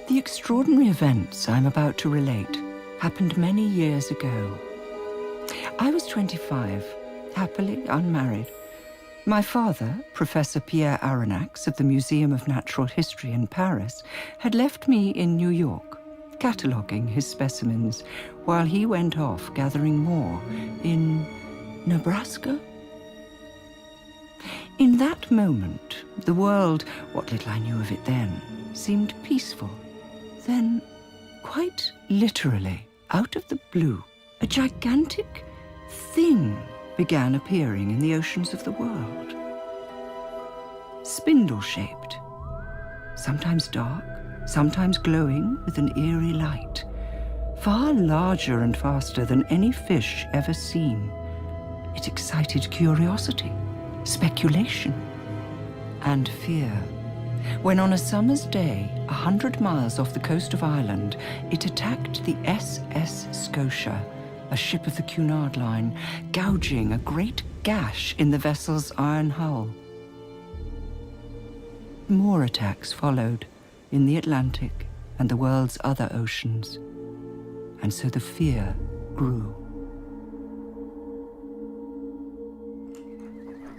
The extraordinary events I'm about to relate happened many years ago. I was 25, happily unmarried. My father, Professor Pierre Aronnax of the Museum of Natural History in Paris, had left me in New York, cataloguing his specimens, while he went off gathering more in Nebraska. In that moment, the world, what little I knew of it then, seemed peaceful. Then, quite literally, out of the blue, a gigantic thing began appearing in the oceans of the world. Spindle-shaped, sometimes dark, sometimes glowing with an eerie light, far larger and faster than any fish ever seen. It excited curiosity, speculation, and fear. When on a summer's day, 100 miles off the coast of Ireland, it attacked the SS Scotia, a ship of the Cunard Line, gouging a great gash in the vessel's iron hull. More attacks followed in the Atlantic and the world's other oceans, and so the fear grew.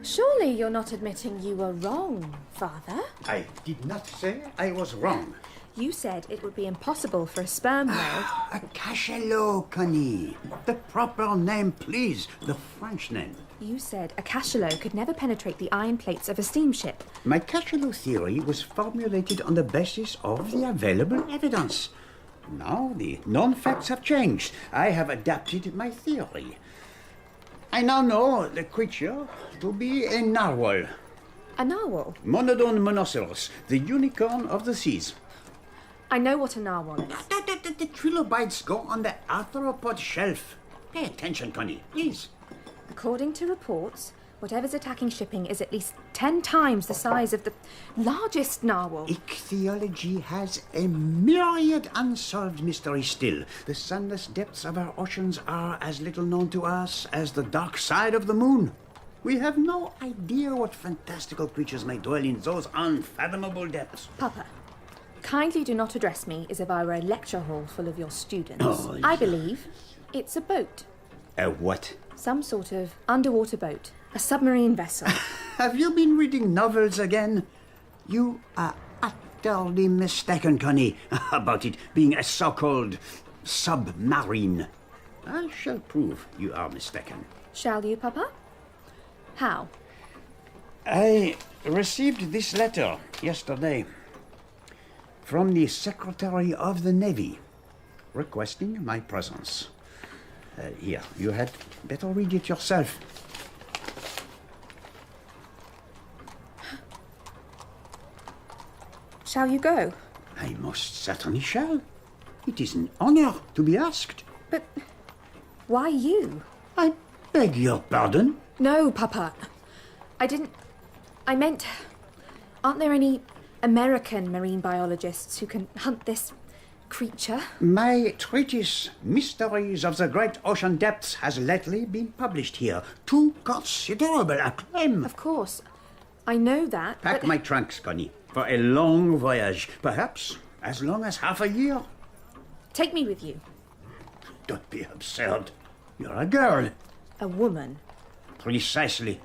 Surely you're not admitting you were wrong, Father? I did not say I was wrong. You said it would be impossible for a sperm whale. A cachalot, Connie. The proper name, please. The French name. You said a cachalot could never penetrate the iron plates of a steamship. My cachalot theory was formulated on the basis of the available evidence. Now the non-facts have changed. I have adapted my theory. I now know the creature to be a narwhal. A narwhal? Monodon monoceros, the unicorn of the seas. I know what a narwhal is. The trilobites go on the arthropod shelf. Pay attention, Connie, please. According to reports, whatever's attacking shipping is at least 10 times the size of the largest narwhal. Ichthyology has a myriad unsolved mysteries still. The sunless depths of our oceans are as little known to us as the dark side of the moon. We have no idea what fantastical creatures may dwell in those unfathomable depths. Papa, kindly do not address me as if I were a lecture hall full of your students. Oh, I believe it's a boat. A what? Some sort of underwater boat. A submarine vessel. Have you been reading novels again? You are utterly mistaken, Connie, about it being a so-called submarine. I shall prove you are mistaken. Shall you, Papa? How? I received this letter yesterday from the Secretary of the Navy requesting my presence. Here, you had better read it yourself. Shall you go? I most certainly shall. It is an honor to be asked. But why you? I beg your pardon? No, Papa. I meant, aren't there any American marine biologists who can hunt this creature? My treatise, Mysteries of the Great Ocean Depths, has lately been published here to considerable acclaim. Of course. I know that, Pack but... my trunks, Connie, for a long voyage. Perhaps as long as half a year. Take me with you. Don't be absurd. You're a girl. A woman. Precisely.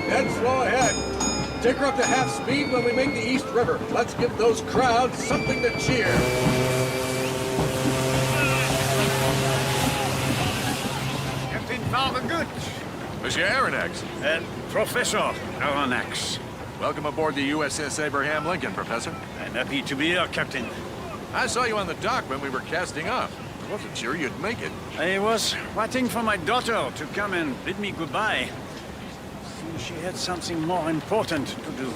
Head slow ahead. Take her up to half speed when we make the East River. Let's give those crowds something to cheer. Captain Farragut. Monsieur Aronnax. And Professor Aronnax. Welcome aboard the USS Abraham Lincoln, Professor. I'm happy to be here, Captain. I saw you on the dock when we were casting off. I wasn't sure you'd make it. I was waiting for my daughter to come and bid me goodbye. Seems she had something more important to do.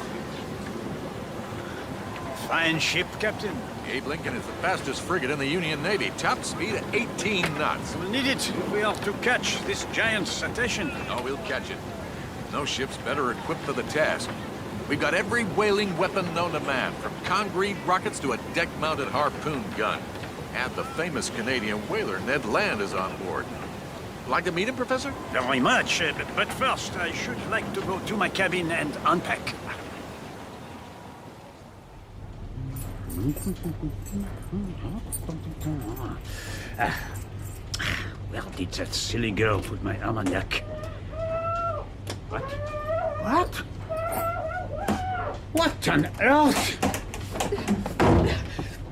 Fine ship, Captain. The Abe Lincoln is the fastest frigate in the Union Navy. Top speed at 18 knots. We'll need it if we are to catch this giant cetacean. Oh, we'll catch it. No ship's better equipped for the task. We've got every whaling weapon known to man, from concrete rockets to a deck-mounted harpoon gun. And the famous Canadian whaler Ned Land is on board. Like to meet him, Professor? Very much, but first I should like to go to my cabin and unpack. Where did that silly girl put my almanac? What? What? What on earth?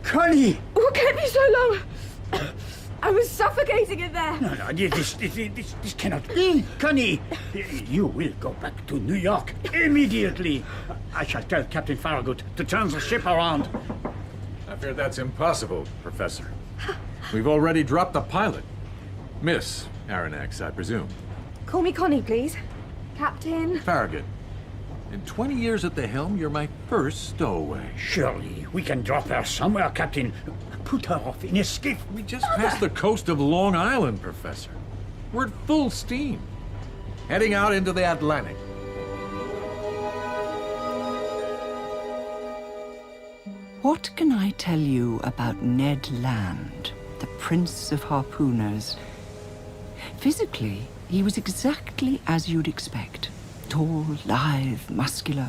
Connie! What kept you so long? I was suffocating in there. No, this cannot be. Connie, you will go back to New York immediately. I shall tell Captain Farragut to turn the ship around. I fear that's impossible, Professor. We've already dropped the pilot. Miss Aronnax, I presume. Call me Connie, please. Captain. Farragut. In 20 years at the helm, you're my first stowaway. Surely we can drop her somewhere, Captain. Put her off in a skiff. We just passed the coast of Long Island, Professor. We're at full steam. Heading out into the Atlantic. What can I tell you about Ned Land, the Prince of Harpooners? Physically, he was exactly as you'd expect. Tall, lithe, muscular,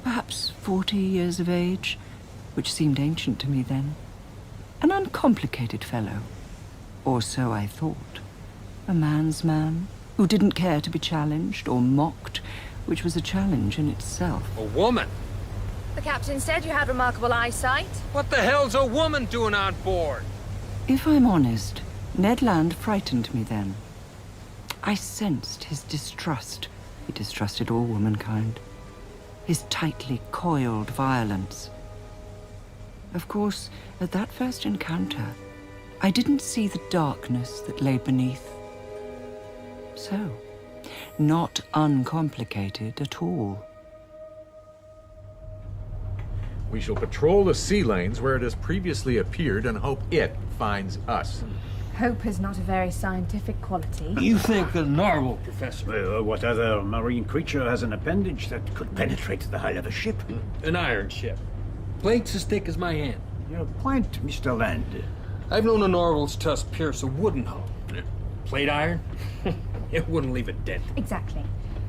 perhaps 40 years of age, which seemed ancient to me then. An uncomplicated fellow, or so I thought. A man's man, who didn't care to be challenged or mocked, which was a challenge in itself. A woman? The captain said you had remarkable eyesight. What the hell's a woman doing on board? If I'm honest, Ned Land frightened me then. I sensed his distrust. He distrusted all womankind. His tightly coiled violence. Of course, at that first encounter, I didn't see the darkness that lay beneath. So, not uncomplicated at all. We shall patrol the sea lanes where it has previously appeared and hope it finds us. Hope is not a very scientific quality. You think a narwhal, Professor? Well, what other marine creature has an appendage that could penetrate the hull of a ship? An iron ship. Plates as thick as my hand. Your point, Mr. Land. I've known a narwhal's tusk pierce a wooden hull. Plate iron? It wouldn't leave a dent. Exactly.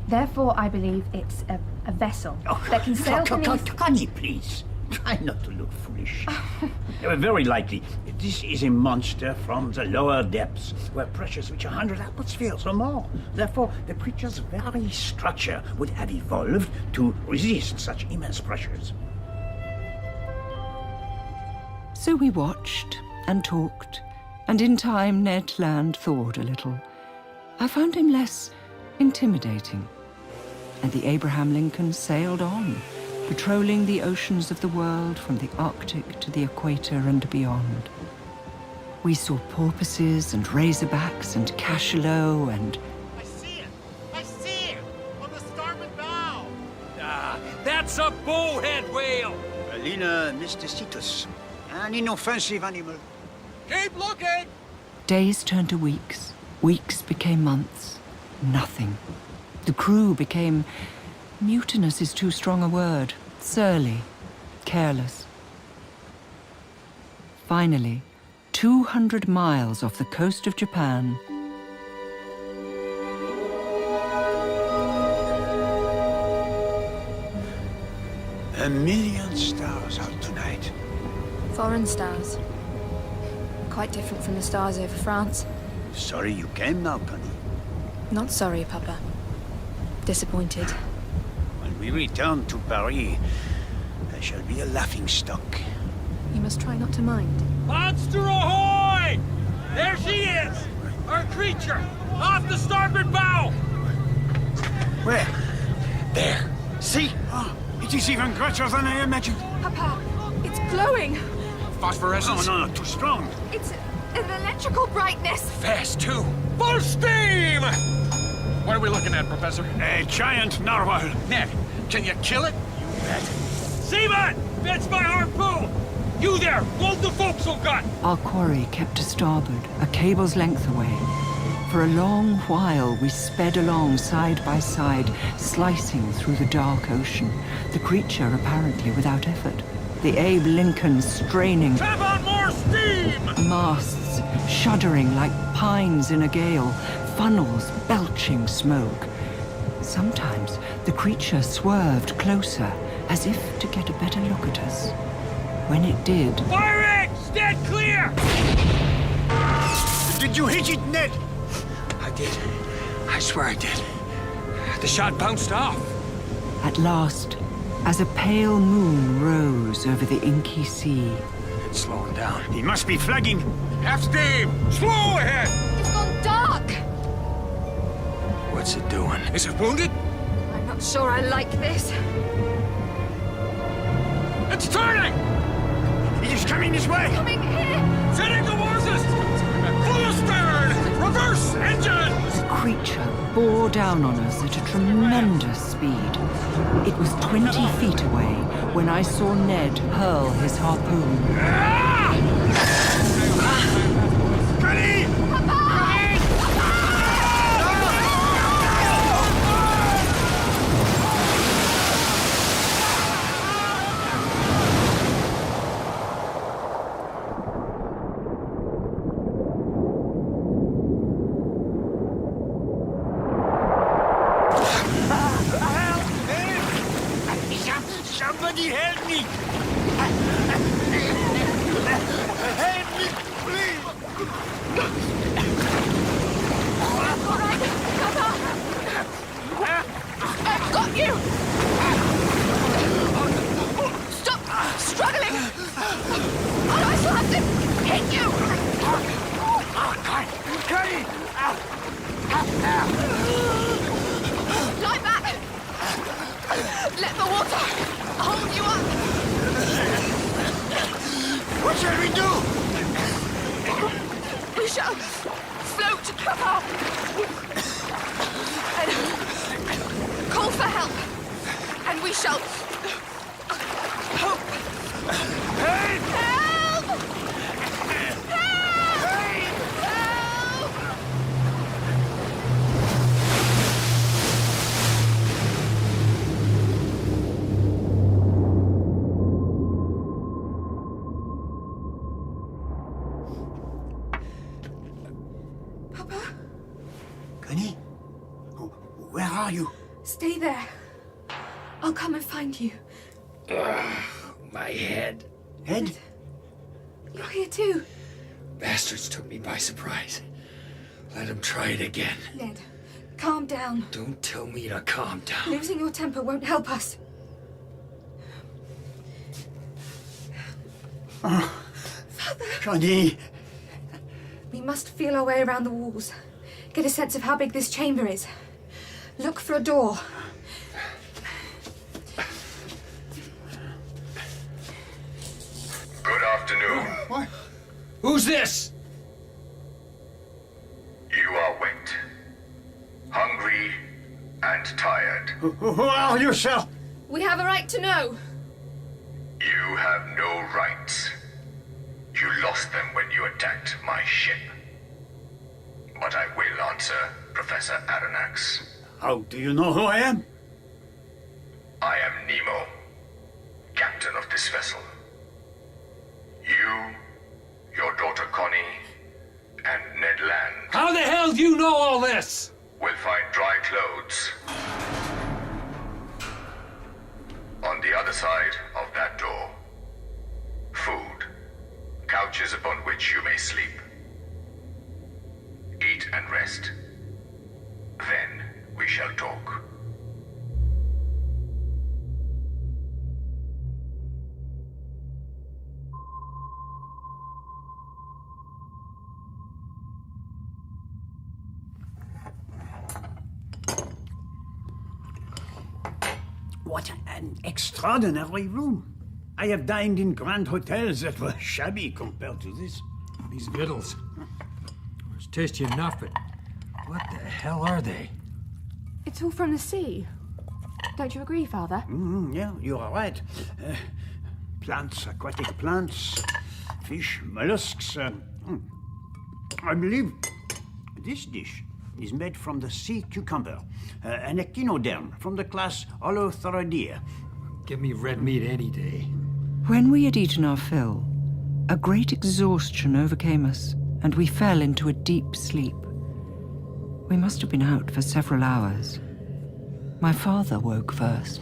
Therefore, I believe it's a vessel that can sail beneath... Connie, please. Try not to look foolish. Very likely, this is a monster from the lower depths, where pressures reach 100 atmospheres or more. Therefore, the creature's very structure would have evolved to resist such immense pressures. So we watched and talked, and in time Ned Land thawed a little. I found him less intimidating, and the Abraham Lincoln sailed on, patrolling the oceans of the world from the Arctic to the equator and beyond. We saw porpoises and razorbacks and cachalot and... I see it! I see it! On the starboard bow! Ah, that's a bowhead whale! Alina mysticetus, an inoffensive animal. Keep looking! Days turned to weeks. Weeks became months. Nothing. The crew became... mutinous is too strong a word. Surly. Careless. Finally, 200 miles off the coast of Japan... A million stars out tonight. Foreign stars. Quite different from the stars over France. Sorry you came now, Connie. Not sorry, Papa. Disappointed. When we return to Paris, I shall be a laughingstock. You must try not to mind. Monster ahoy! There she is! Our creature! Off the starboard bow! Where? There. See? Oh, it is even greater than I imagined. Papa, it's glowing! Phosphorescence? No, too strong. It's an electrical brightness! Fast, too. Full steam! What are we looking at, Professor? A giant narwhal. Ned, can you kill it? You bet. Seaman! That's my harpoon! You there! Hold the forecastle gun! Our quarry kept to starboard, a cable's length away. For a long while, we sped along side by side, slicing through the dark ocean, the creature apparently without effort. The Abe Lincoln straining, Tap on more steam! masts shuddering like pines in a gale, funnels belching smoke. Sometimes the creature swerved closer, as if to get a better look at us. When it did, Firing! Stand clear! Did you hit it, Ned? I did. I swear I did. The shot bounced off. at last, as a pale moon rose over the inky sea, It's slowing down. He must be flagging. Half steam! Slow ahead! It's gone dark! What's it doing? Is it wounded? I'm not sure I like this. It's turning! He is coming this way. Coming here! Setting the Warsus! Full astern! Reverse engines! the creature bore down on us at a tremendous speed. It was 20 feet away when I saw Ned hurl his harpoon. Somebody help me! Help me, please! All right, come on! I've got you! Stop struggling! Or I shall have to hit you! Lie back! Let the water hold you up! What shall we do? We shall float to cover and call for help. And we shall hope. Help! Help! Help! Papa, Connie? Where are you? stay there. I'll come and find you. My head. Ed? You're here too. Bastards took me by surprise. Let them try it again. Ned, calm down. Don't tell me to calm down. Losing your temper won't help us. Connie! We must feel our way around the walls. Get a sense of how big this chamber is. Look for a door. Good afternoon. What? Who's this? You are wet, hungry, and tired. Who are you, sir? We have a right to know. You have no rights. You lost them when you attacked my ship. But I will answer Professor Aronnax. How do you know who I am? I am Nemo, captain of this vessel. You, your daughter Connie, and Ned Land How the hell do you know all this? will find dry clothes on the other side of that door. Food, couches upon which you may sleep. Eat and rest. Then we shall talk. What an extraordinary room. I have dined in grand hotels that were shabby compared to this. These victuals. It's tasty enough, but what the hell are they? It's all from the sea. Don't you agree, Father? Yeah, you are right. Plants, aquatic plants, fish, mollusks. I believe this dish is made from the sea cucumber, an echinoderm from the class Holothuridae. Give me red meat any day. when we had eaten our fill, a great exhaustion overcame us, and we fell into a deep sleep. We must have been out for several hours. My father woke first.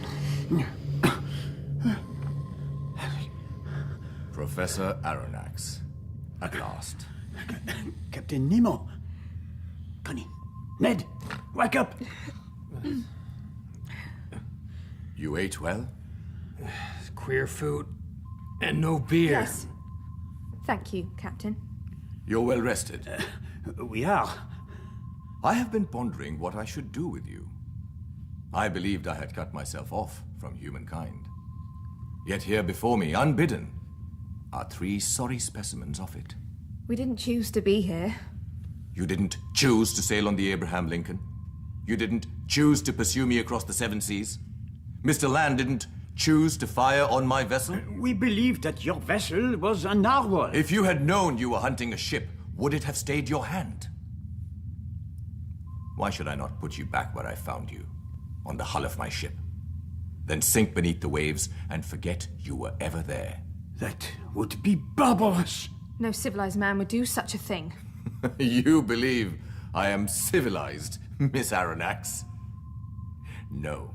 Professor Aronnax. At last. Captain Nemo. Connie. Ned, wake up! You ate well? Queer food. And no beer. Yes. Thank you, Captain. You're well rested. We are. I have been pondering what I should do with you. I believed I had cut myself off from humankind. Yet here before me, unbidden, are 3 sorry specimens of it. We didn't choose to be here. You didn't choose to sail on the Abraham Lincoln. You didn't choose to pursue me across the 7 seas. Mr. Land didn't choose to fire on my vessel. We believed that your vessel was a narwhal. If you had known you were hunting a ship, would it have stayed your hand? Why should I not put you back where I found you, on the hull of my ship, then sink beneath the waves and forget you were ever there? That would be barbarous. No civilized man would do such a thing. You believe I am civilized, Miss Aronnax? No.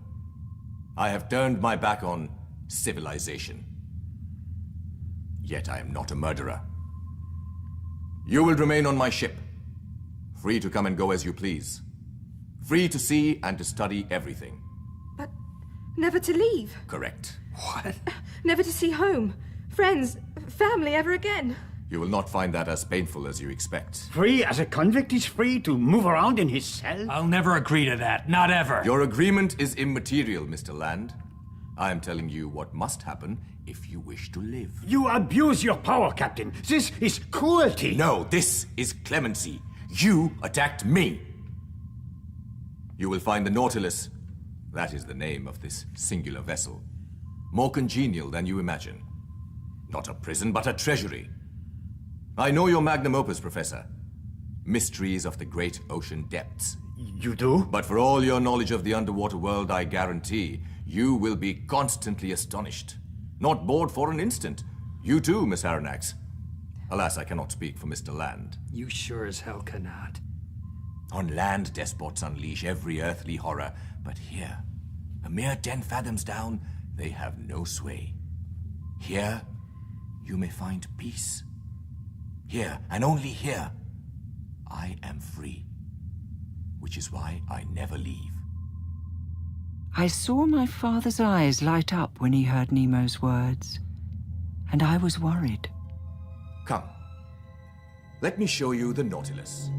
I have turned my back on civilization. Yet I am not a murderer. You will remain on my ship, free to come and go as you please. Free to see and to study everything. But never to leave. Correct. What? Never to see home, friends, family ever again. You will not find that as painful as you expect. Free as a convict is free to move around in his cell? I'll never agree to that. Not ever. Your agreement is immaterial, Mr. Land. I am telling you what must happen if you wish to live. You abuse your power, Captain. This is cruelty. No, this is clemency. You attacked me. You will find the Nautilus, that is the name of this singular vessel, more congenial than you imagine. Not a prison, but a treasury. I know your magnum opus, Professor. Mysteries of the great ocean depths. You do? But for all your knowledge of the underwater world, I guarantee you will be constantly astonished. Not bored for an instant. You too, Miss Aronnax. Alas, I cannot speak for Mr. Land. You sure as hell cannot. On land, despots unleash every earthly horror. But here, a mere 10 fathoms down, they have no sway. Here, you may find peace. Here, and only here, I am free. Which is why I never leave. I saw my father's eyes light up when he heard Nemo's words, and I was worried. Come, let me show you the Nautilus.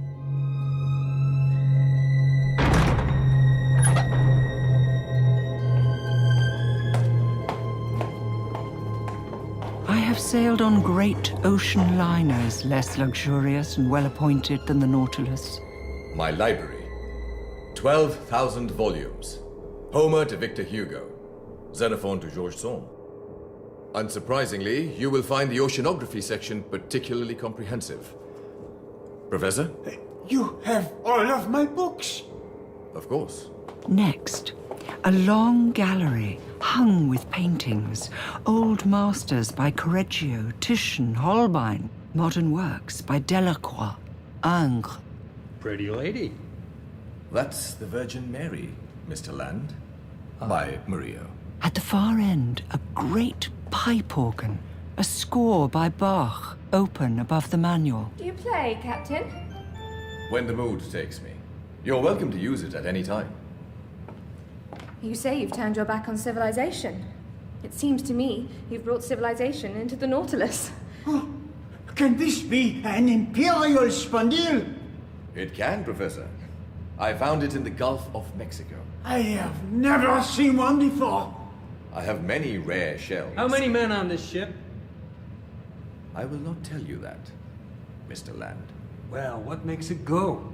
I have sailed on great ocean liners less luxurious and well-appointed than the Nautilus. My library. 12,000 volumes. Homer to Victor Hugo. Xenophon to Georges Sand. Unsurprisingly, you will find the oceanography section particularly comprehensive. Professor? You have all of my books. Of course. Next, a long gallery hung with paintings, old masters by Correggio, Titian, Holbein, modern works by Delacroix, Ingres. Pretty lady. That's the Virgin Mary, Mr. Land. By Murillo. At the far end, a great pipe organ, a score by Bach, open above the manual. Do you play, Captain? When the mood takes me. You're welcome to use it at any time. You say you've turned your back on civilization. It seems to me you've brought civilization into the Nautilus. Oh, can this be an imperial spondyle? It can, Professor. I found it in the Gulf of Mexico. I have never seen one before. I have many rare shells. How many men on this ship? I will not tell you that, Mr. Land. Well, what makes it go?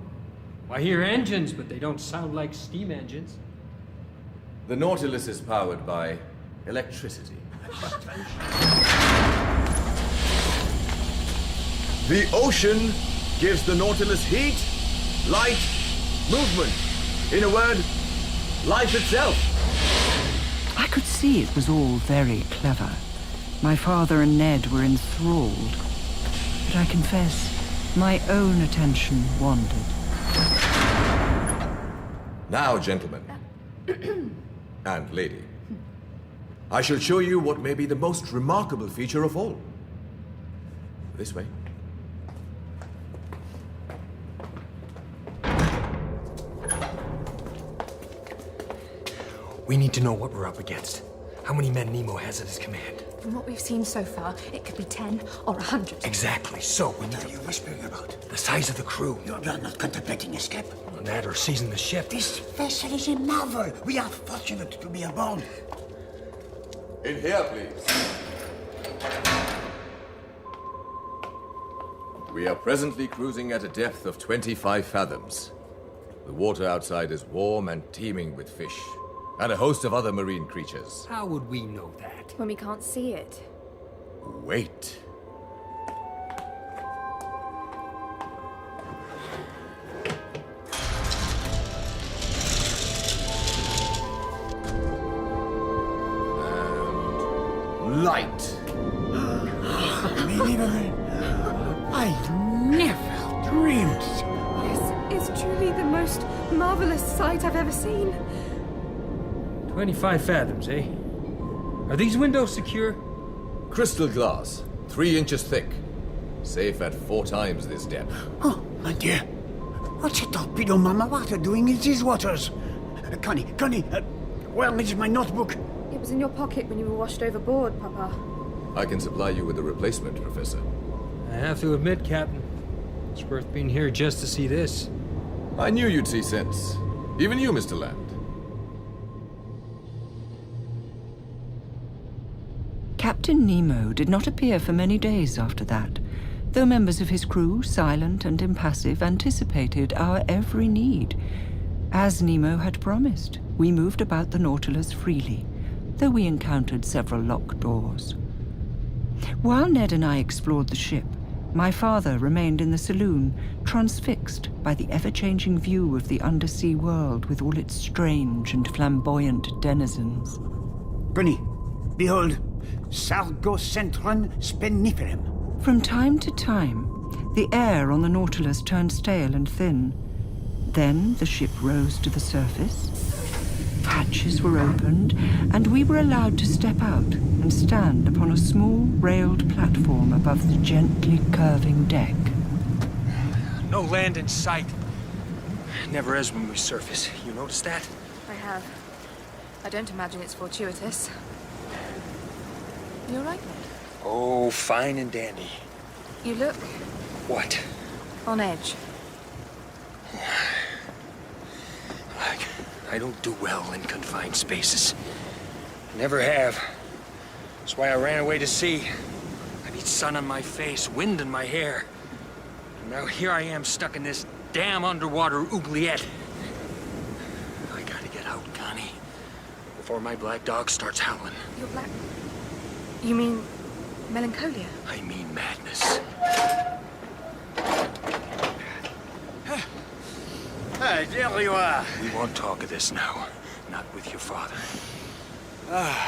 I hear engines, but they don't sound like steam engines. The Nautilus is powered by electricity. The ocean gives the Nautilus heat, light, movement. In a word, life itself. I could see it was all very clever. My father and Ned were enthralled. But I confess, my own attention wandered. Now, gentlemen, and lady, I shall show you what may be the most remarkable feature of all. This way. We need to know what we're up against. How many men Nemo has at his command? From what we've seen so far, it could be 10 or 100. Exactly. So we need What are you whispering about? the size of the crew. You're not contemplating escape. On that or seizing the ship. This vessel is a marvel. We are fortunate to be aboard. In here, please. We are presently cruising at a depth of 25 fathoms. The water outside is warm and teeming with fish, and a host of other marine creatures. How would we know that? When we can't see it. Wait. And light. Unbelievable. I never dreamed. This is truly the most marvelous sight I've ever seen. 25 fathoms, eh? Are these windows secure? Crystal glass, 3 inches thick. Safe at 4 times this depth. Oh, my dear. What's a torpedo mama water doing in these waters? Connie, where is my notebook? It was in your pocket when you were washed overboard, Papa. I can supply you with a replacement, Professor. I have to admit, Captain, it's worth being here just to see this. I knew you'd see sense. Even you, Mr. Land. Captain Nemo did not appear for many days after that, though members of his crew, silent and impassive, anticipated our every need. As Nemo had promised, we moved about the Nautilus freely, though we encountered several locked doors. While Ned and I explored the ship, my father remained in the saloon, transfixed by the ever-changing view of the undersea world with all its strange and flamboyant denizens. Connie, behold, Sargocentron speniferum. From time to time, the air on the Nautilus turned stale and thin. Then the ship rose to the surface, hatches were opened, and we were allowed to step out and stand upon a small railed platform above the gently curving deck. No land in sight. Never is when we surface. You notice that? I have. I don't imagine it's fortuitous. You all right, Ned? Oh, fine and dandy. You look What? on edge. I don't do well in confined spaces. Never have. That's why I ran away to sea. I need sun on my face, wind in my hair. And now here I am stuck in this damn underwater oubliette. I gotta get out, Connie. Before my black dog starts howling. You're black. You mean melancholia? I mean madness. Ah, there you are. We won't talk of this now. Not with your father. I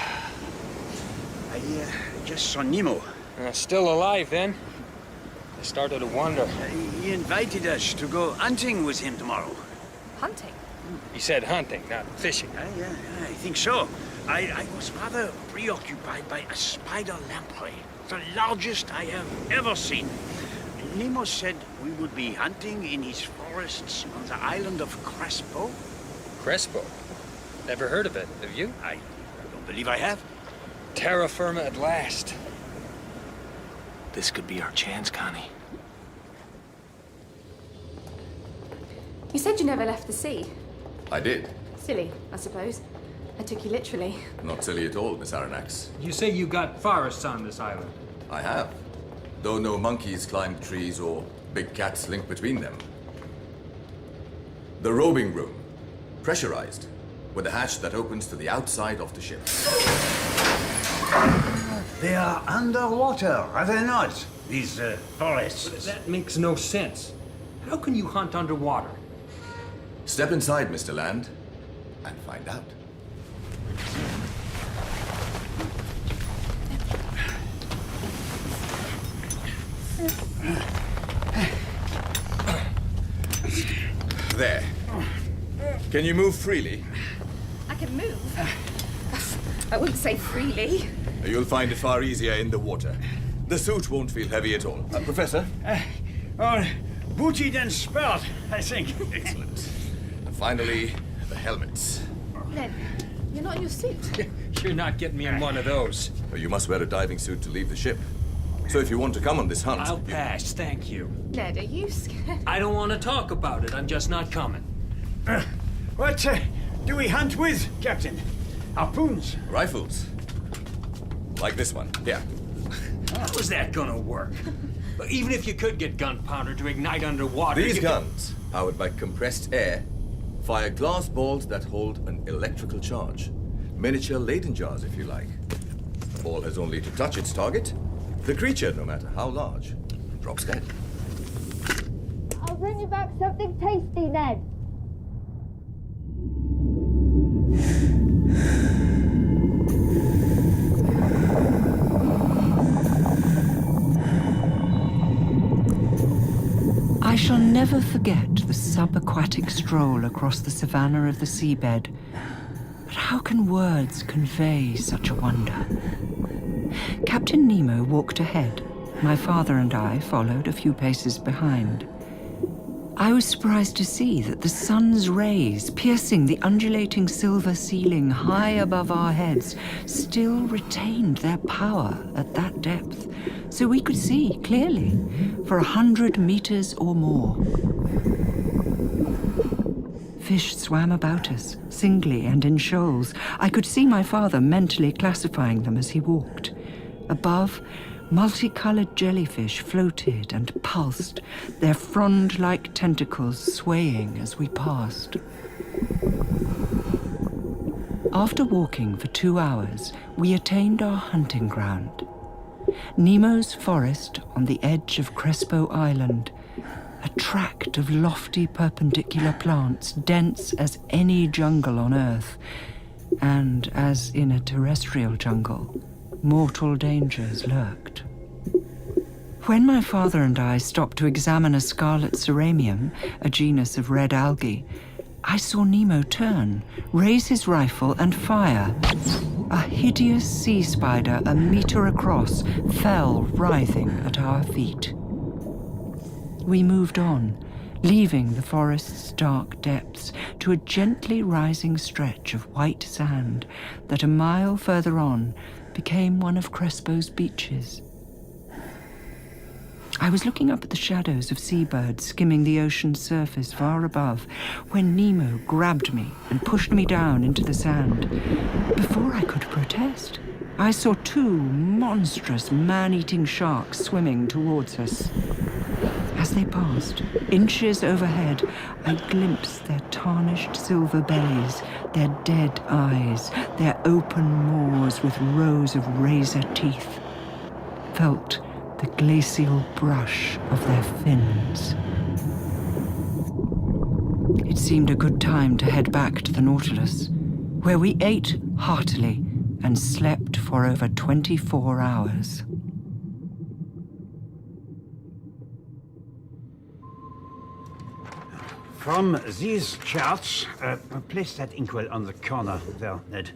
just saw Nemo. Still alive, then? I started to wonder. He invited us to go hunting with him tomorrow. Hunting? He said hunting, not fishing. Yeah, I think so. I was rather preoccupied by a spider lamprey, the largest I have ever seen. Nemo said we would be hunting in his forests on the island of Crespo. Crespo? Never heard of it, have you? I don't believe I have. Terra firma at last. This could be our chance, Connie. You said you never left the sea. I did. Silly, I suppose. I took you literally. Not silly at all, Miss Aronnax. You say you got forests on this island. I have. Though no monkeys climb trees or big cats link between them. The robing room. Pressurized. With a hatch that opens to the outside of the ship. They are underwater, are they not? These forests. That makes no sense. How can you hunt underwater? Step inside, Mr. Land, and find out. There. Can you move freely? I can move. I wouldn't say freely. You'll find it far easier in the water. The suit won't feel heavy at all. Professor? Booted and spurred, I think. Excellent. And finally, the helmets. Ned, you're not in your suit. You're not getting me in one of those. You must wear a diving suit to leave the ship. So if you want to come on this hunt... I'll pass, thank you. Ned, are you scared? I don't want to talk about it. I'm just not coming. What do we hunt with, Captain? Harpoons? Rifles. Like this one. Here. How is that gonna work? Even if you could get gunpowder to ignite underwater... These guns, powered by compressed air, fire glass balls that hold an electrical charge. Miniature Leyden jars, if you like. The ball has only to touch its target. The creature, no matter how large, drops dead. I'll bring you back something tasty, Ned. I shall never forget the subaquatic stroll across the savannah of the seabed. But how can words convey such a wonder? Captain Nemo walked ahead. My father and I followed a few paces behind. I was surprised to see that the sun's rays, piercing the undulating silver ceiling high above our heads, still retained their power at that depth, so we could see clearly for 100 meters or more. Fish swam about us, singly and in shoals. I could see my father mentally classifying them as he walked. Above, multicolored jellyfish floated and pulsed, their frond-like tentacles swaying as we passed. After walking for 2 hours, we attained our hunting ground. Nemo's forest on the edge of Crespo Island, a tract of lofty perpendicular plants, dense as any jungle on Earth, and as in a terrestrial jungle, mortal dangers lurked. When my father and I stopped to examine a scarlet ceramium, a genus of red algae, I saw Nemo turn, raise his rifle and fire. A hideous sea spider, a meter across, fell writhing at our feet. We moved on, leaving the forest's dark depths to a gently rising stretch of white sand that a mile further on became one of Crespo's beaches. I was looking up at the shadows of seabirds skimming the ocean's surface far above when Nemo grabbed me and pushed me down into the sand. Before I could protest, I saw 2 monstrous man-eating sharks swimming towards us. As they passed, inches overhead, I glimpsed their tarnished silver bellies, their dead eyes, their open maws with rows of razor teeth. Felt the glacial brush of their fins. It seemed a good time to head back to the Nautilus, where we ate heartily and slept for over 24 hours. From these charts, place that inkwell on the corner there, Ned.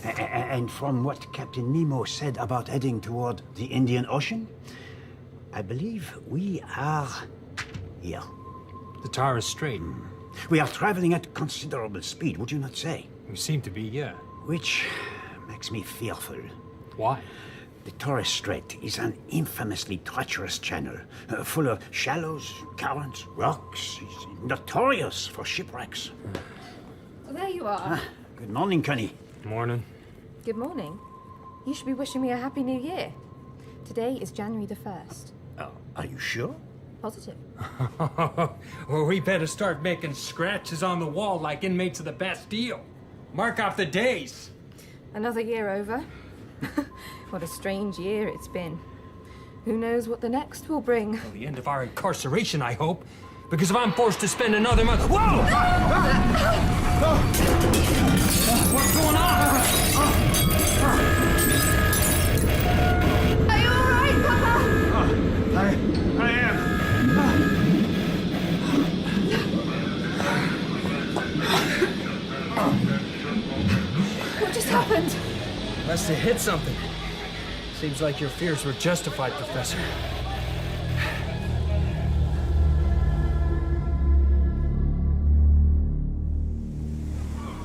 And from what Captain Nemo said about heading toward the Indian Ocean, I believe we are here. The Torres Strait. We are traveling at considerable speed, would you not say? We seem to be, yeah. Which makes me fearful. Why? The Torres Strait is an infamously treacherous channel, full of shallows, currents, rocks. It's notorious for shipwrecks. Well, there you are. Good morning, Connie. Morning. Good morning. You should be wishing me a happy new year. Today is January the 1st. Are you sure? Positive. Well, we better start making scratches on the wall like inmates of the Bastille. Mark off the days. Another year over. What a strange year it's been. Who knows what the next will bring? Well, the end of our incarceration, I hope. Because if I'm forced to spend another month... Whoa! What's going on? Are you all right, Papa? I am. must have hit something. Seems like your fears were justified, Professor.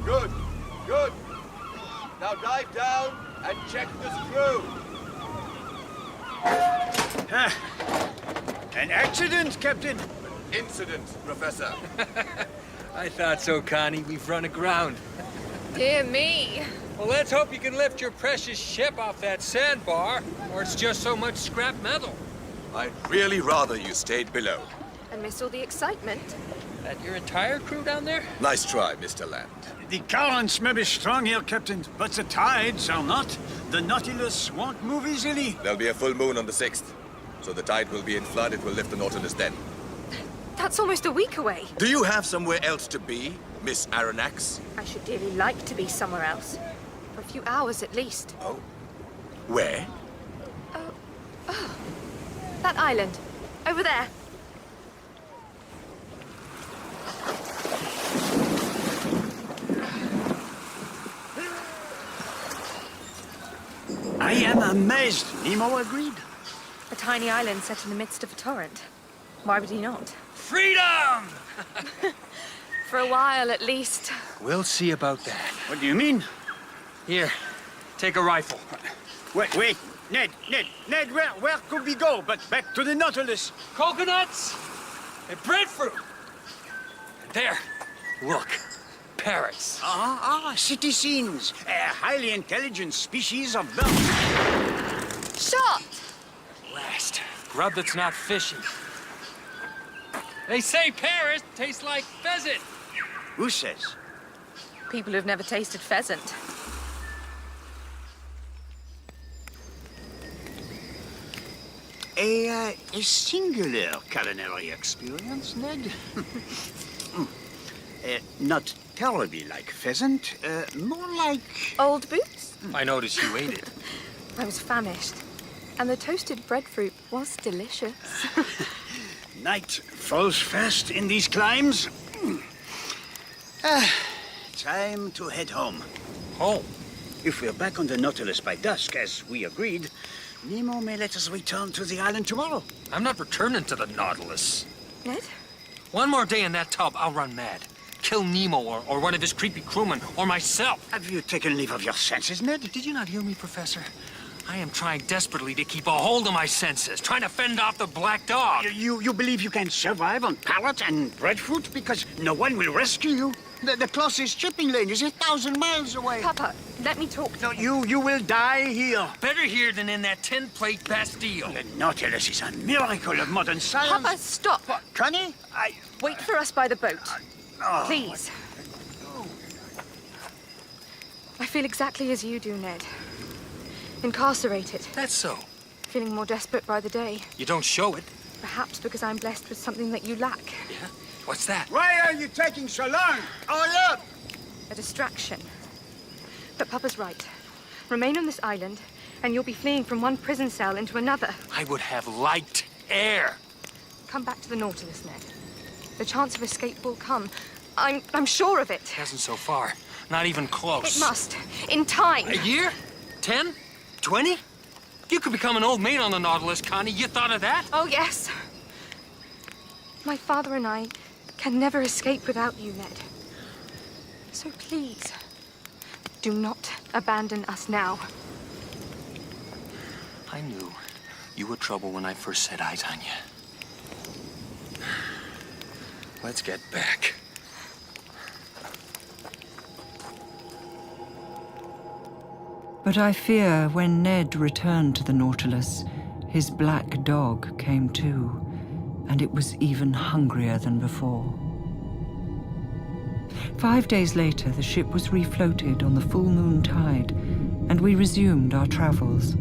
Good, good. Now dive down and check the screw. An accident, Captain. Incident, Professor. I thought so, Connie. We've run aground. Dear me. Well, let's hope you can lift your precious ship off that sandbar, or it's just so much scrap metal. I'd really rather you stayed below. And miss all the excitement. That your entire crew down there? Nice try, Mr. Land. The currents may be strong here, Captain, but the tides are not. The Nautilus won't move easily. There'll be a full moon on the 6th, so the tide will be in flood. It will lift the Nautilus then. That's almost a week away. Do you have somewhere else to be, Miss Aronnax? I should dearly like to be somewhere else. For a few hours at least. Oh. Where? Oh. That island. Over there. I am amazed Nemo agreed. A tiny island set in the midst of a torrent. Why would he not? Freedom! For a while, at least. We'll see about that. What do you mean? Here, take a rifle. Wait, Ned, where could we go but back to the Nautilus? Coconuts and breadfruit. There, look, parrots. City scenes. A highly intelligent species of bird. Shot! Blast, grub that's not fishy. They say parrot tastes like pheasant. Who says? People who've never tasted pheasant. A singular culinary experience, Ned. Not terribly like pheasant, more like... Old boots? I noticed you ate it. I was famished. And the toasted breadfruit was delicious. Night falls fast in these climes. Time to head home. Home? If we're back on the Nautilus by dusk, as we agreed, Nemo may let us return to the island tomorrow. I'm not returning to the Nautilus. Ned? One more day in that tub, I'll run mad. Kill Nemo or one of his creepy crewmen, or myself. Have you taken leave of your senses, Ned? Did you not hear me, Professor? I am trying desperately to keep a hold of my senses, trying to fend off the black dog. You believe you can survive on parrot and breadfruit because no one will rescue you? The closest shipping lane is 1,000 miles away. Papa, let me talk to No, you will die here. Better here than in that tin-plate Bastille. The Nautilus is a miracle of modern science. Papa, stop! What, Connie? Wait for us by the boat. Oh, Please. I feel exactly as you do, Ned. Incarcerated. That's so. Feeling more desperate by the day. You don't show it. Perhaps because I'm blessed with something that you lack. Yeah? What's that? Why are you taking so long? Hurry up! A distraction. But Papa's right. Remain on this island, and you'll be fleeing from one prison cell into another. I would have liked air. Come back to the Nautilus, Ned. The chance of escape will come. I'm sure of it. It hasn't so far. Not even close. It must. In time. A year? 10? 20? You could become an old maid on the Nautilus, Connie. You thought of that? Oh, yes. My father and I can never escape without you, Ned. So please, do not abandon us now. I knew you were trouble when I first set eyes on you. Let's get back. But I fear when Ned returned to the Nautilus, his black dog came too, and it was even hungrier than before. 5 days later, the ship was refloated on the full moon tide, and we resumed our travels.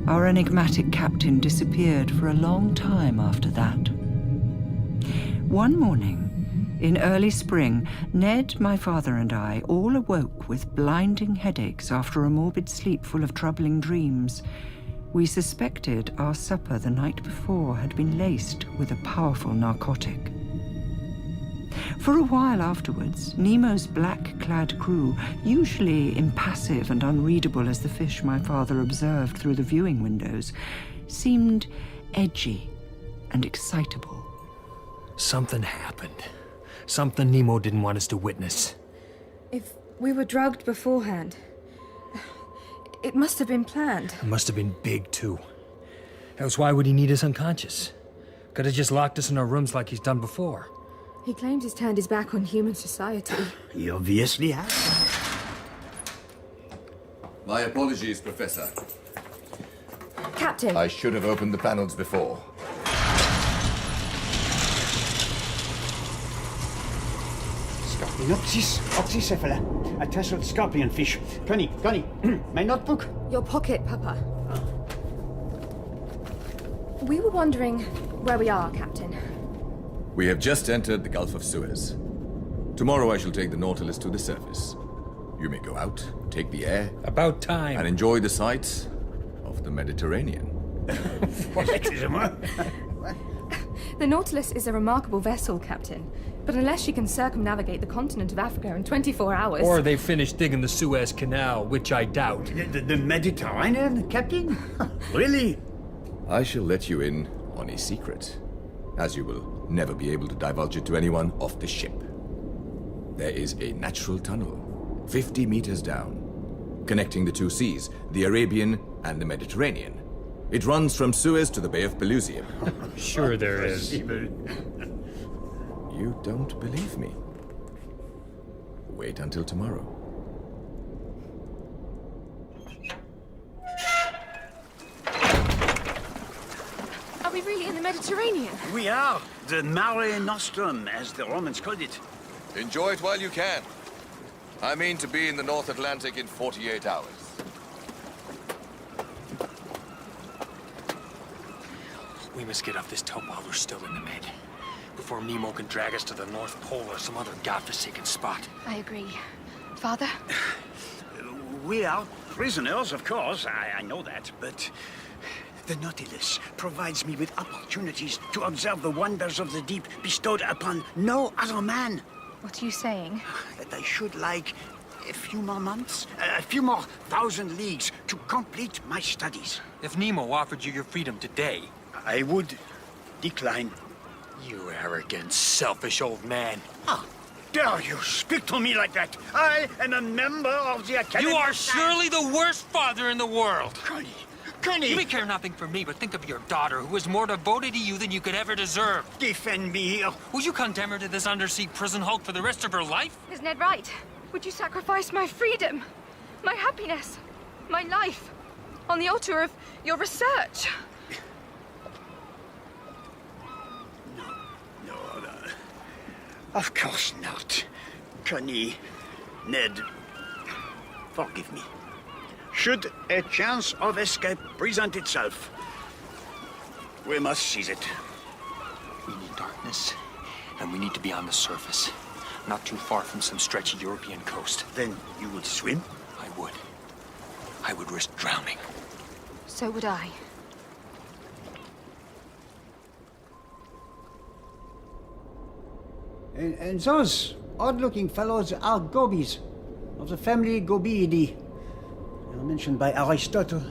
Our enigmatic captain disappeared for a long time after that. One morning, in early spring, Ned, my father, and I all awoke with blinding headaches after a morbid sleep full of troubling dreams. We suspected our supper the night before had been laced with a powerful narcotic. For a while afterwards, Nemo's black-clad crew, usually impassive and unreadable as the fish my father observed through the viewing windows, seemed edgy and excitable. Something happened. Something Nemo didn't want us to witness. If we were drugged beforehand, it must have been planned. It must have been big, too. Else why would he need us unconscious? Could have just locked us in our rooms like he's done before. He claims he's turned his back on human society. He obviously has. My apologies, Professor. Captain! I should have opened the panels before. Oxycephala, a tasseled scorpion fish. Connie, my notebook? Your pocket, Papa. We were wondering where we are, Captain. We have just entered the Gulf of Suez. Tomorrow I shall take the Nautilus to the surface. You may go out, take the air. About time. And enjoy the sights of the Mediterranean. The Nautilus is a remarkable vessel, Captain. But unless she can circumnavigate the continent of Africa in 24 hours... Or they finished digging the Suez Canal, which I doubt. The Mediterranean, Captain? Really? I shall let you in on a secret, as you will never be able to divulge it to anyone off the ship. There is a natural tunnel, 50 meters down, connecting the two seas, the Arabian and the Mediterranean. It runs from Suez to the Bay of Pelusium. Sure there is. You don't believe me? Wait until tomorrow. Are we really in the Mediterranean? We are. The Mare Nostrum, as the Romans called it. Enjoy it while you can. I mean to be in the North Atlantic in 48 hours. We must get off this tub while we're still in the Med. Before Nemo can drag us to the North Pole or some other godforsaken spot. I agree. Father? We are prisoners, of course. I know that, but the Nautilus provides me with opportunities to observe the wonders of the deep bestowed upon no other man. What are you saying? That I should like a few more months, a few more 1,000 leagues to complete my studies. If Nemo offered you your freedom today... I would decline. You arrogant, selfish old man. How dare you speak to me like that? I am a member of the Academy. You are surely the worst father in the world. Connie! You may care nothing for me, but think of your daughter, who is more devoted to you than you could ever deserve. Defend me. Would you condemn her to this undersea prison hulk for the rest of her life? Is Ned right? Would you sacrifice my freedom, my happiness, my life, on the altar of your research? Of course not. Connie, Ned, forgive me. Should a chance of escape present itself, we must seize it. We need darkness, and we need to be on the surface. Not too far from some stretchy European coast. Then you would swim? I would. I would risk drowning. So would I. And those odd-looking fellows are gobies, of the family Gobiidae. They are mentioned by Aristotle.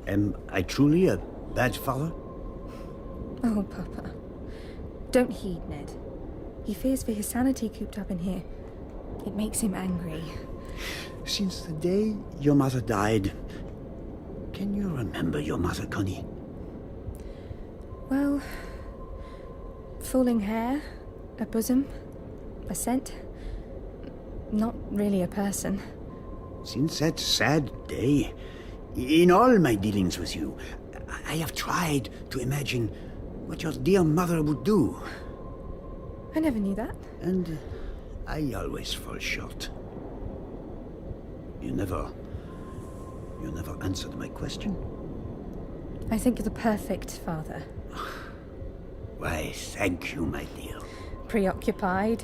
Am I truly a bad father? Oh, Papa. Don't heed Ned. He fears for his sanity cooped up in here. It makes him angry. Since the day your mother died, can you remember your mother, Connie? Well, falling hair, a bosom, a scent. Not really a person. Since that sad day, in all my dealings with you, I have tried to imagine what your dear mother would do. I never knew that. And I always fall short. You never answered my question. I think you're the perfect father. Why, thank you, my dear. Preoccupied,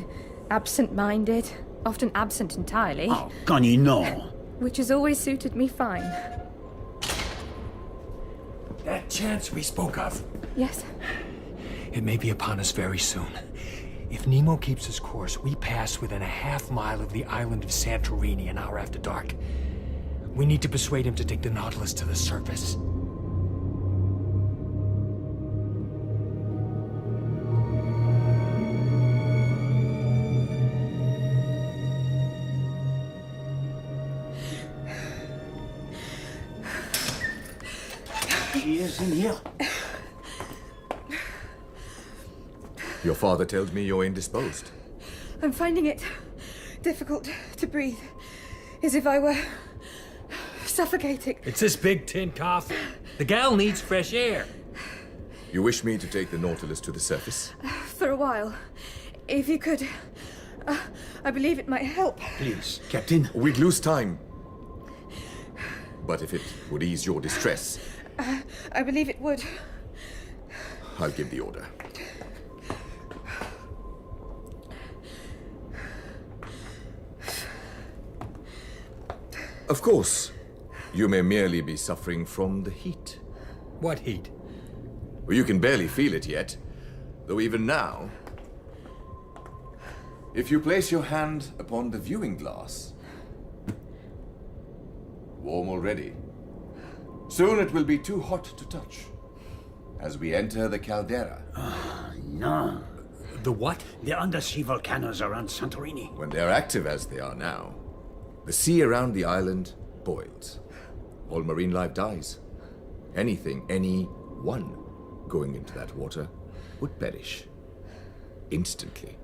absent-minded, often absent entirely. Oh, Connie, no. Which has always suited me fine. That chance we spoke of. Yes. It may be upon us very soon. If Nemo keeps his course, we pass within a half-mile of the island of Santorini an hour after dark. We need to persuade him to take the Nautilus to the surface. He is in here. Your father tells me you're indisposed. I'm finding it difficult to breathe, as if I were suffocating. It's this big tin coffin. The gal needs fresh air. You wish me to take the Nautilus to the surface? For a while. If you could, I believe it might help. Please, Captain. We'd lose time. But if it would ease your distress, I believe it would. I'll give the order. Of course, you may merely be suffering from the heat. What heat? Well, you can barely feel it yet, though even now, if you place your hand upon the viewing glass, warm already. Soon it will be too hot to touch as we enter the caldera. No. The what? The undersea volcanoes around Santorini. When they are active as they are now, the sea around the island boils. All marine life dies. Anyone going into that water would perish. Instantly.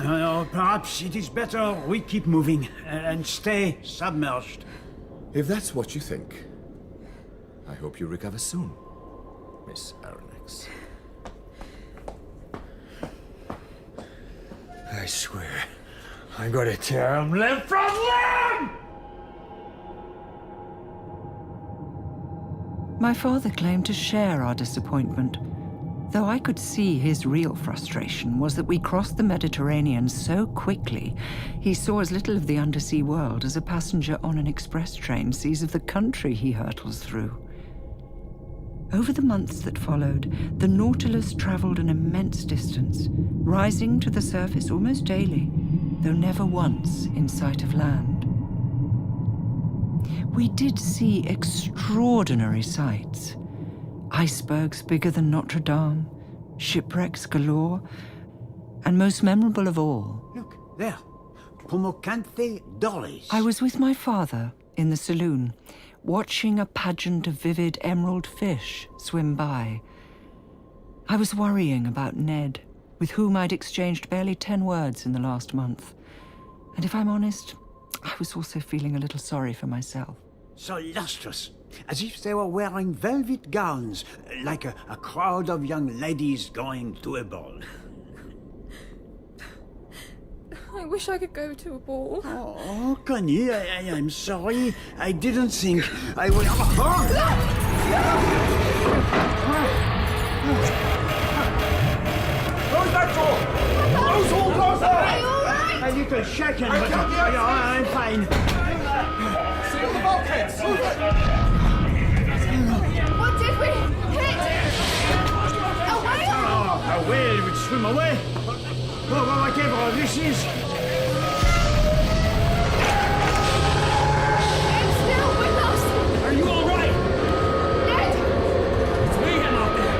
No, perhaps it is better we keep moving and stay submerged. If that's what you think, I hope you recover soon, Miss Aronnax. I swear, I'm gonna tear him limb from limb! My father claimed to share our disappointment, though I could see his real frustration was that we crossed the Mediterranean so quickly, he saw as little of the undersea world as a passenger on an express train sees of the country he hurtles through. Over the months that followed, the Nautilus traveled an immense distance, rising to the surface almost daily, though never once in sight of land. We did see extraordinary sights. Icebergs bigger than Notre Dame, shipwrecks galore, and most memorable of all... Look, there. Pomocante dollies. I was with my father in the saloon, watching a pageant of vivid emerald fish swim by. I was worrying about Ned, with whom I'd exchanged barely 10 words in the last month. And if I'm honest, I was also feeling a little sorry for myself. So lustrous, as if they were wearing velvet gowns, like a crowd of young ladies going to a ball. I wish I could go to a ball. Oh, Connie, I'm sorry. I didn't think I would... Close that door! Close all closer! Are you all right? A little shaken, but I'm fine. Seal the bulkheads! What did we hit? A whale? Oh, a whale would swim away. Well, whatever this is. It's still with us! Are you all right? Ned! It's mayhem out there.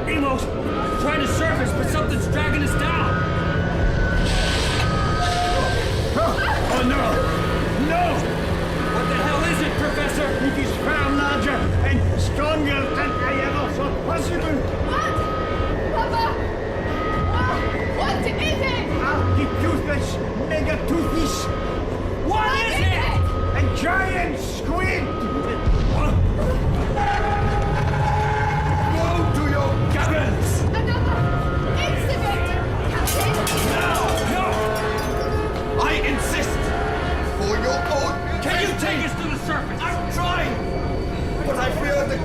Nemos! I'm trying to surface, but something's dragging us down. Oh, no! No! What the hell is it, Professor? It is far larger and stronger than I ever thought possible. What? Papa! What is it? Architoothless megatoothies. What is it? A giant squid! Go to your cabins! Another incident, Captain! No! I insist! For your own... Can you take us to the surface? I'm trying! But I fear the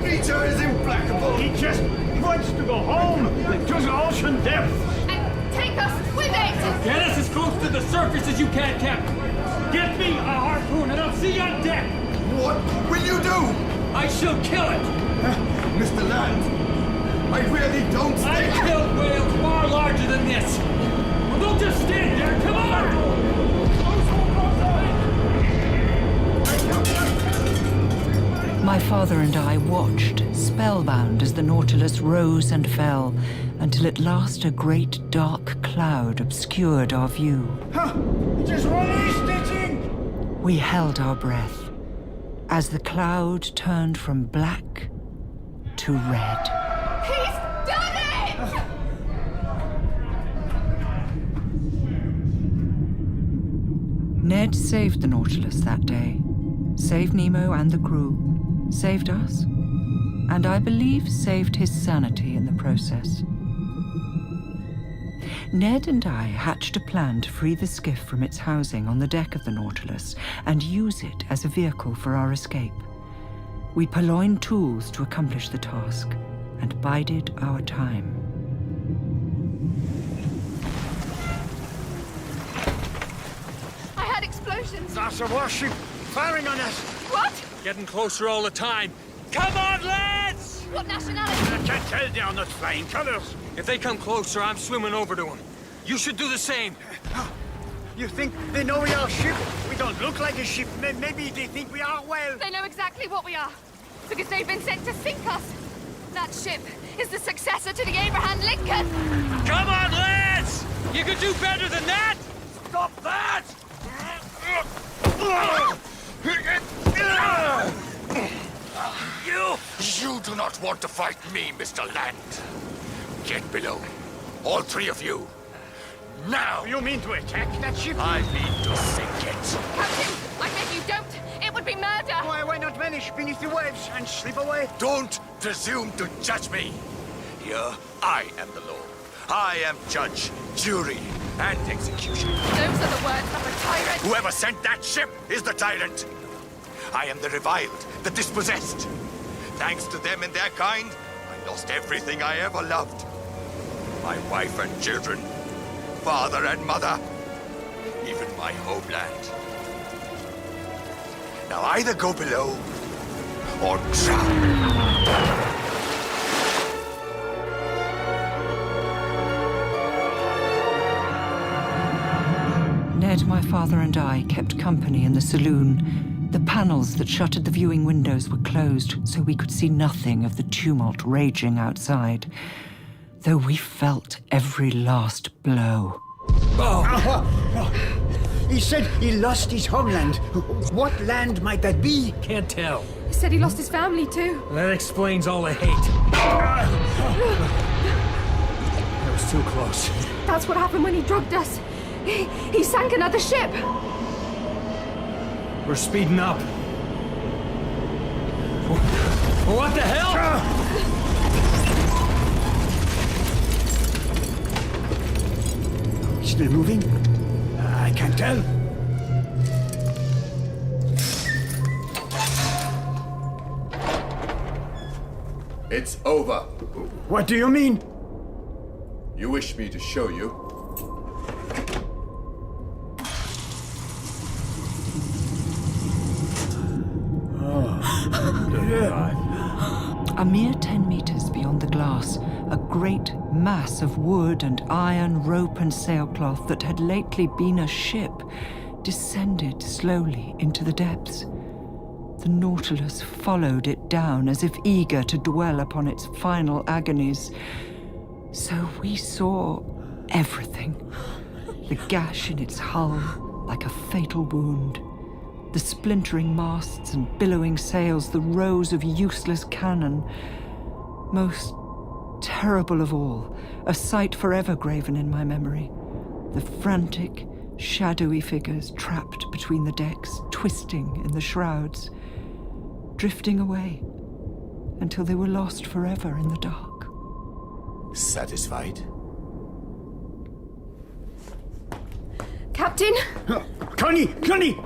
creature is implacable! He just wants to go home to the ocean depths. And take us with it! Get us as close to the surface as you can, Captain. Get me a harpoon and I'll see you on deck. What will you do? I shall kill it. Mr. Land, I really don't this! Well, don't just stand there! Come on! My father and I watched, spellbound, as the Nautilus rose and fell, until at last a great dark cloud obscured our view. Just released it! We held our breath as the cloud turned from black to red. He's done it! Ned saved the Nautilus that day. Saved Nemo and the crew. Saved us. And I believe saved his sanity in the process. Ned and I hatched a plan to free the skiff from its housing on the deck of the Nautilus and use it as a vehicle for our escape. We purloined tools to accomplish the task and bided our time. I heard explosions. That's a warship firing on us. What? Getting closer all the time. Come on, lads! What nationality? I can't tell they are not flying colors. If they come closer, I'm swimming over to them. You should do the same. You think they know we are a ship? We don't look like a ship. Maybe they think we are, well... They know exactly what we are. Because they've been sent to sink us. That ship is the successor to the Abraham Lincoln. Come on, lads! You can do better than that! Stop that! You do not want to fight me, Mr. Land. Get below. All three of you. Now! You mean to attack that ship? I mean to sink it. Captain, I beg you don't. It would be murder. Why not vanish beneath the waves and slip away? Don't presume to judge me. Here, I am the law. I am judge, jury, and executioner. Those are the words of a tyrant. Whoever sent that ship is the tyrant. I am the reviled, the dispossessed. Thanks to them and their kind, I lost everything I ever loved. My wife and children, father and mother, even my homeland. Now either go below or drown. Ned, my father, and I kept company in the saloon. The panels that shuttered the viewing windows were closed, so we could see nothing of the tumult raging outside, though we felt every last blow. He said he lost his homeland. What land might that be? Can't tell. He said he lost his family too. That explains all the hate. That was too close. That's what happened when he drugged us. He sank another ship. We're speeding up. What the hell? Still moving? I can't tell. It's over. What do you mean? You wish me to show you? A mere 10 meters beyond the glass, a great mass of wood and iron, rope and sailcloth that had lately been a ship descended slowly into the depths. The Nautilus followed it down as if eager to dwell upon its final agonies. So we saw everything. The gash in its hull, like a fatal wound. The splintering masts and billowing sails, the rows of useless cannon. Most terrible of all, a sight forever graven in my memory. The frantic, shadowy figures trapped between the decks, twisting in the shrouds, drifting away until they were lost forever in the dark. Satisfied? Captain? Connie!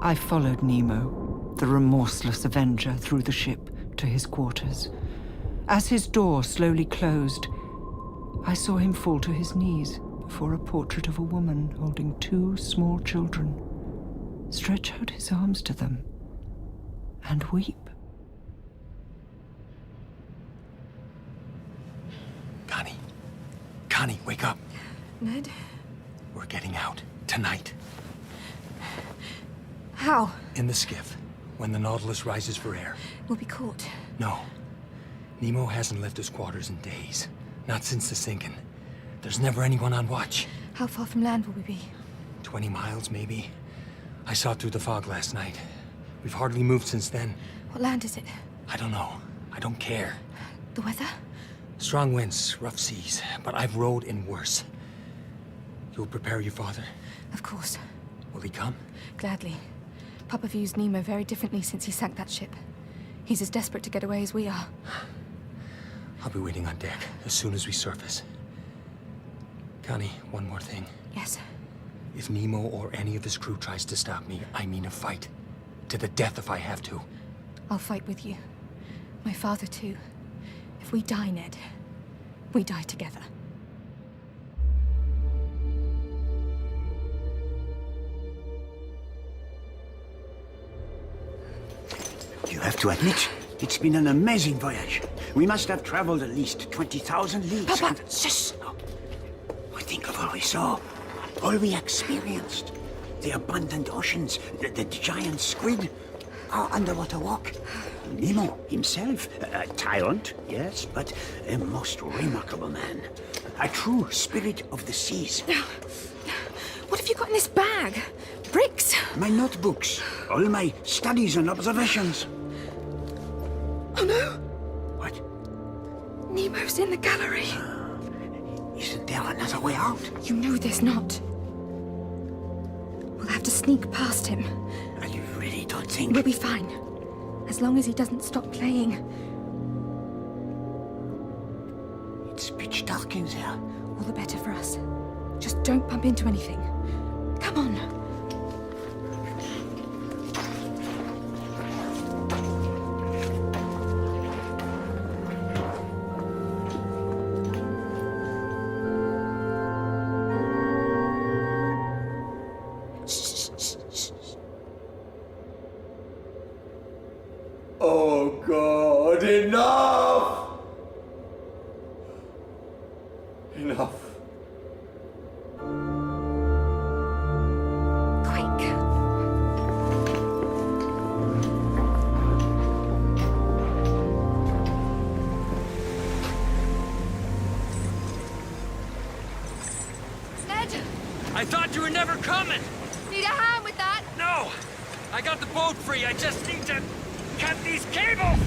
I followed Nemo, the remorseless avenger, through the ship to his quarters. As his door slowly closed, I saw him fall to his knees before a portrait of a woman holding 2 small children, stretch out his arms to them, and weep. Connie, wake up. Ned? We're getting out. Tonight. How? In the skiff. When the Nautilus rises for air. We'll be caught. No. Nemo hasn't left his quarters in days. Not since the sinking. There's never anyone on watch. How far from land will we be? 20 miles, maybe. I saw it through the fog last night. We've hardly moved since then. What land is it? I don't know. I don't care. The weather? Strong winds, rough seas, but I've rowed in worse. You'll prepare your father? Of course. Will he come? Gladly. Papa views Nemo very differently since he sank that ship. He's as desperate to get away as we are. I'll be waiting on deck as soon as we surface. Connie, one more thing. Yes. If Nemo or any of his crew tries to stop me, I mean a fight. To the death if I have to. I'll fight with you. My father, too. If we die, Ned, we die together. You have to admit, it's been an amazing voyage. We must have traveled at least 20,000 leagues. Papa! Shush! Think of all we saw, all we experienced. The abundant oceans, the giant squid, our underwater walk. Nemo himself, a tyrant, yes, but a most remarkable man. A true spirit of the seas. What have you got in this bag? Bricks? My notebooks, all my studies and observations. Oh no! What? Nemo's in the gallery. Isn't there another way out? You know there's not. We'll have to sneak past him. You really don't think... We'll be fine. As long as he doesn't stop playing. It's pitch dark in there. All the better for us. Just don't bump into anything. Come on. Oh God, enough! Enough. Quick. Ned! I thought you were never coming! Need a hand with that? No! I got the boat free, I just need to cut these cables!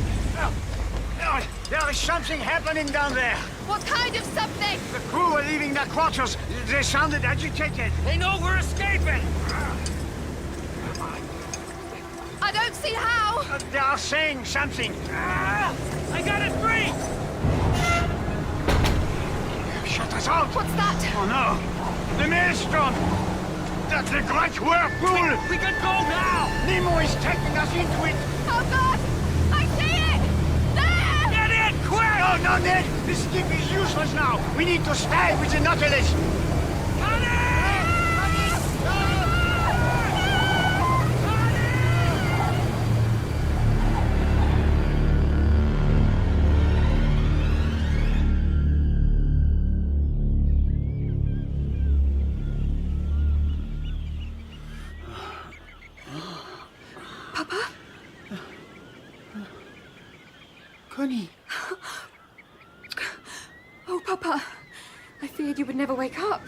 There is something happening down there. What kind of something? The crew are leaving their quarters. They sounded agitated. They know we're escaping! I don't see how. They are saying something. I got it free! Shut us out. What's that? Oh no. The maelstrom. That's the great whirlpool. We can go now! Nemo is taking us into it. Oh God! I see it! There! Get in, quick! Oh no, Ned. This ship is useless now. We need to stay with the Nautilus. Papa? Connie. Oh, Papa. I feared you would never wake up.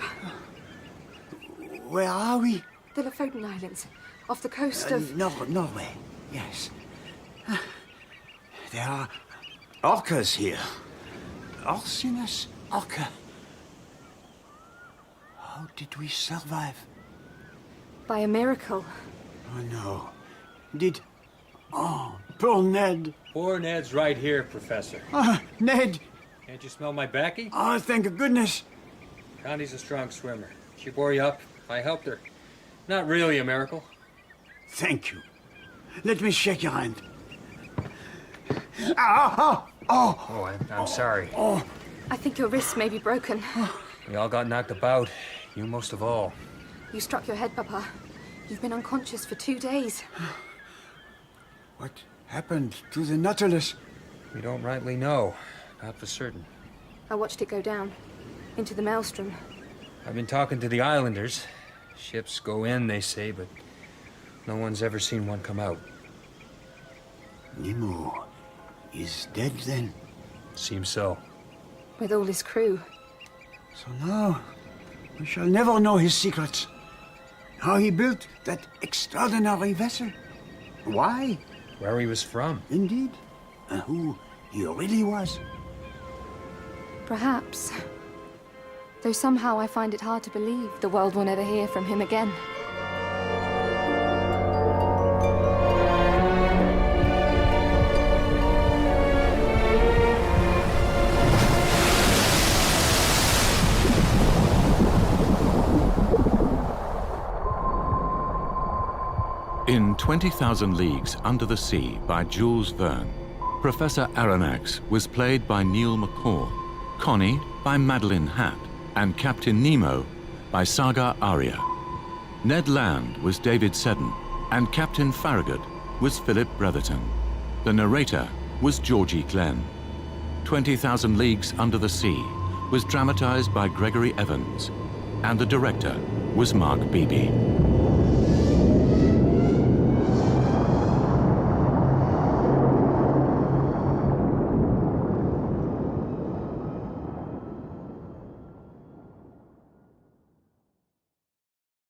Where are we? The Lofoten Islands, off the coast of... Norway, yes. There are orcas here. Orcinus orca. How did we survive? By a miracle. Oh, no. Did... Oh, poor Ned. Poor Ned's right here, Professor. Ned! Can't you smell my backy? Oh, thank goodness. Connie's a strong swimmer. She bore you up. I helped her. Not really a miracle. Thank you. Let me shake your hand. I'm sorry. I think your wrists may be broken. We all got knocked about. You most of all. You struck your head, Papa. You've been unconscious for 2 days. What happened to the Nautilus? We don't rightly know. Not for certain. I watched it go down. into the maelstrom. I've been talking to the islanders. Ships go in, they say, but no one's ever seen one come out. Nemo is dead then? Seems so. With all his crew. So now, we shall never know his secrets. How he built that extraordinary vessel. Why? Where he was from. Indeed. And who he really was. Perhaps. Though somehow I find it hard to believe the world will never hear from him again. In 20,000 Leagues Under the Sea by Jules Verne, Professor Aronnax was played by Neil McCaw, Connie by Madeline Hatt, and Captain Nemo by Saga Aria. Ned Land was David Seddon, and Captain Farragut was Philip Brotherton. The narrator was Georgie Glenn. 20,000 Leagues Under the Sea was dramatized by Gregory Evans, and the director was Mark Beebe.